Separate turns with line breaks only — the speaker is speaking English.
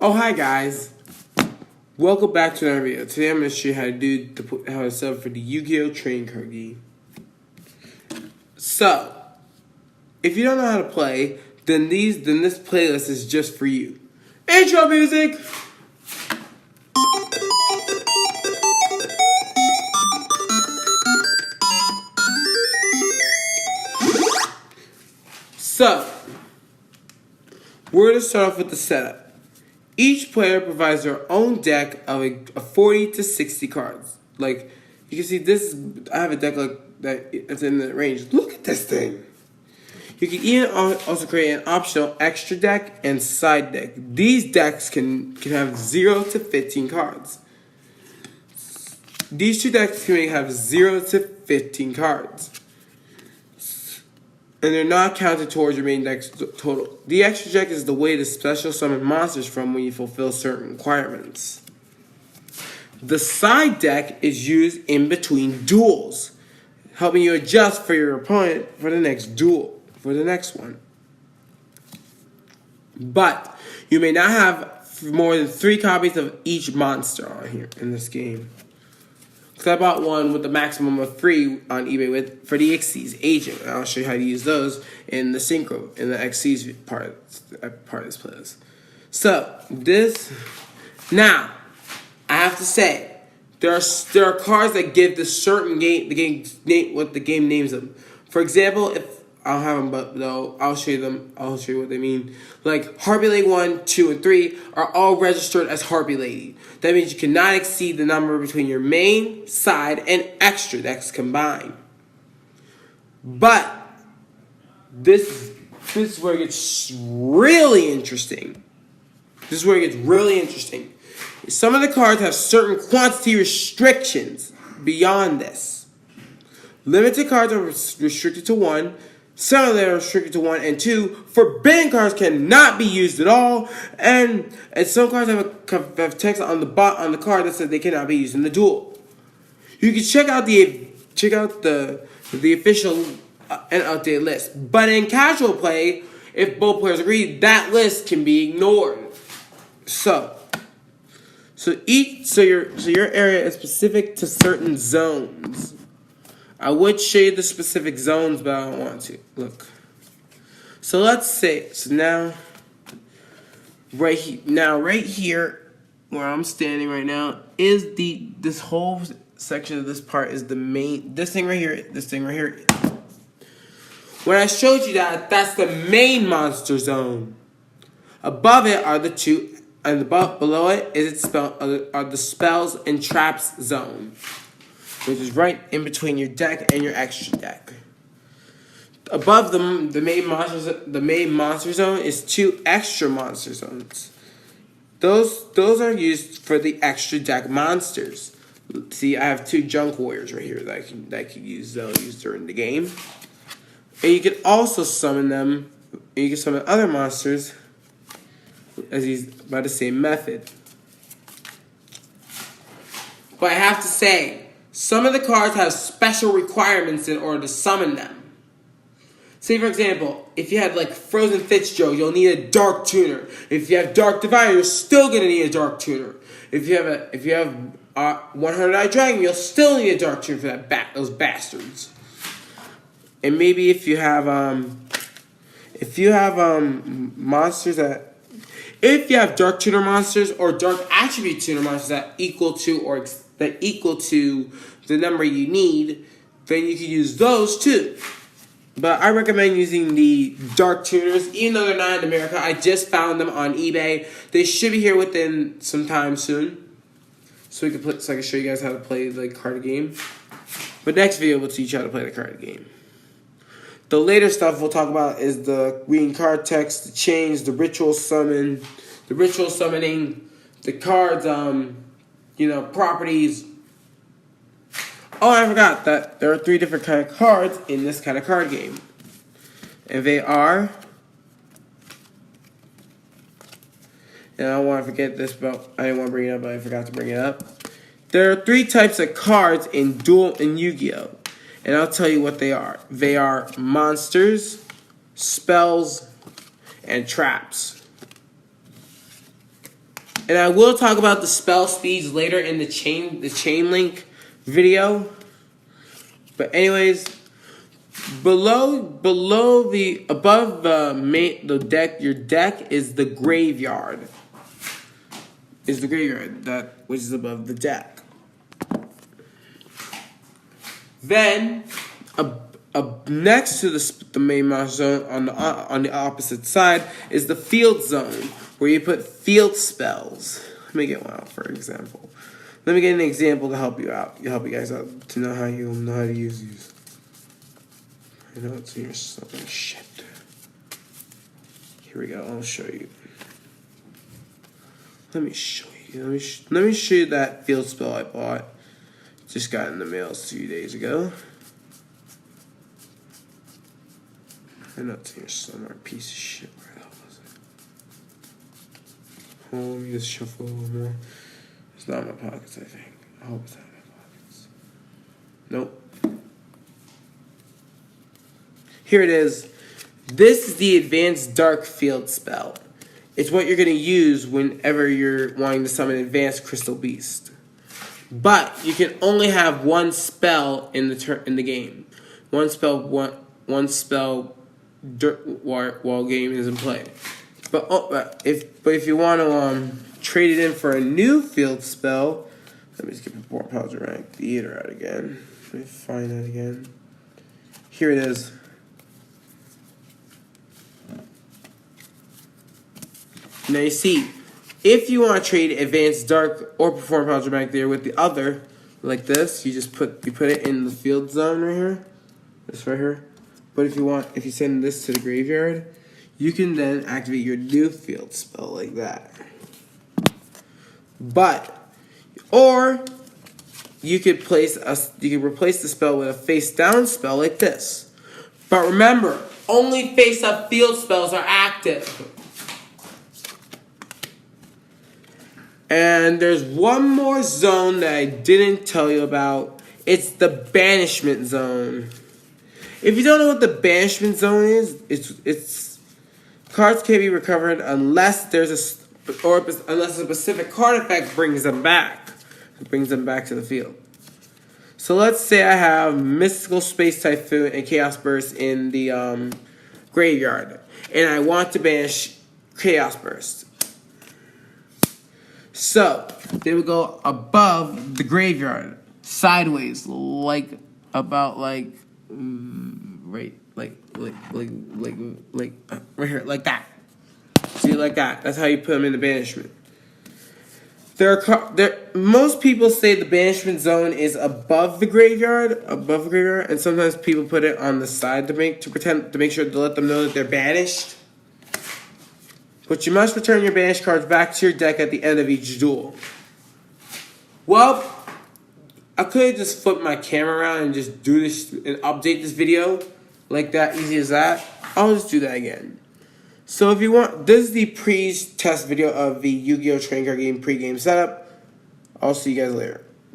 Oh, hi guys. Welcome back to another video. Today I'm going to show you how to set up for the Yu-Gi-Oh! Trading Card game. So, if you don't know how to play, then this playlist is just for you. Intro music! So, we're going to start off with the setup. Each player provides their own deck of 40 to 60 cards. Like, you can see I have a deck like that. It's in the range. Look at this thing. You can even also create an optional extra deck and side deck. These decks can have 0 to 15 cards. These two decks can have 0 to 15 cards. And they're not counted towards your main deck's total. The extra deck is the way to special summon monsters from when you fulfill certain requirements. The side deck is used in between duels, helping you adjust for your opponent for the next duel, for the next one. But you may not have more than 3 copies of each monster on here in this game. Because I bought one with the maximum of 3 on eBay for the Xyz agent. And I'll show you how to use those in the synchro, in the Xyz part of this playlist. So, now, I have to say, there are cards that give this certain game, what the game names them. For example, if I don't have them, but though I'll show you what they mean. Like Harpy Lady 1, 2, and 3 are all registered as Harpy Lady. That means you cannot exceed the number between your main, side, and extra decks combined. But this is where it gets really interesting. Some of the cards have certain quantity restrictions beyond this. Limited cards are restricted to 1. Some of them are restricted to 1 and 2. Forbidden cards cannot be used at all, and some cards have text on the card that says they cannot be used in the duel. You can check out the official and updated list, but in casual play, if both players agree, that list can be ignored. So your area is specific to certain zones. I would show you the specific zones, but I don't want to. Look. So let's say, right here, where I'm standing right now, is this whole section of this part is the main, this thing right here. When I showed you that's the main monster zone. Above it are the two, and below it are the spells and traps zone, which is right in between your deck and your extra deck. Above the main monster zone is 2 extra monster zones. Those are used for the extra deck monsters. See, I have 2 junk warriors right here that I can use during the game. And you can also summon them. You can summon other monsters by the same method. But I have to say, some of the cards have special requirements in order to summon them. Say, for example, if you had like Frozen Fitzgerald, you'll need a Dark Tuner. If you have Dark Diviner, you're still gonna need a Dark Tuner. If you have 100-Eyed Dragon, you'll still need a Dark Tuner for those bastards. And maybe if you have Dark Tuner monsters or Dark Attribute Tuner monsters that equal to the number you need, then you can use those too. But I recommend using the Dark Tuners, even though they're not in America. I just found them on eBay. They should be here within some time soon, so I can show you guys how to play the card game. But next video we'll teach you how to play the card game. The later stuff we'll talk about is the reading card text, the chains, the ritual summoning, the cards, properties. Oh, I forgot that there are 3 different kind of cards in this kind of card game. And they are, and I don't want to forget this, but I didn't want to bring it up, but I forgot to bring it up. There are 3 types of cards in Yu-Gi-Oh! And I'll tell you what they are. They are monsters, spells, and traps. And I will talk about the spell speeds later in the chain link video. But anyways, above the deck, your deck is the graveyard. Is the graveyard which is above the deck. Then, next to the main monster zone on the opposite side is the field zone, where you put field spells. Let me get one out for example. Let me get an example to help you out. Help you guys out to know how to use these. I know it's in your stomach. Shit. Here we go. I'll show you. Let me show you. Let me show you that field spell I bought. Just got in the mail a few days ago. I know it's in your stomach. Piece of shit. Where the hell was it? Oh, let me just shuffle a little more. It's not in my pockets, I think. I hope it's not in my pockets. Nope. Here it is. This is the Advanced Dark Field spell. It's what you're going to use whenever you're wanting to summon Advanced Crystal Beast. But you can only have one spell in the game. One spell while game is in play. But if you want to trade it in for a new field spell, let me just get the Powder Rank Theater out again. Let me find that again. Here it is. Now you see, if you want to trade Advanced Dark or Perform Powder Rank there with the other, like this, you put it in the field zone right here. This right here. But if you send this to the graveyard, you can then activate your new field spell like that. Or you could replace the spell with a face down spell like this. But remember, only face up field spells are active. And there's one more zone that I didn't tell you about. It's the Banishment Zone. If you don't know what the Banishment Zone is, it's cards can't be recovered unless unless a specific card effect brings them back. It brings them back to the field. So let's say I have Mystical Space Typhoon and Chaos Burst in the graveyard, and I want to banish Chaos Burst. So they would go above the graveyard, sideways, right here, like that. See, like that. That's how you put them in the banishment. Most people say the banishment zone is above the graveyard, and sometimes people put it on the side to make sure to let them know that they're banished. But you must return your banished cards back to your deck at the end of each duel. Well, I could have just flipped my camera around and just do this and update this video like that, easy as that. I'll just do that again. So if you want, this is the pre-test video of the Yu-Gi-Oh! Trading Card Game pre-game setup. I'll see you guys later.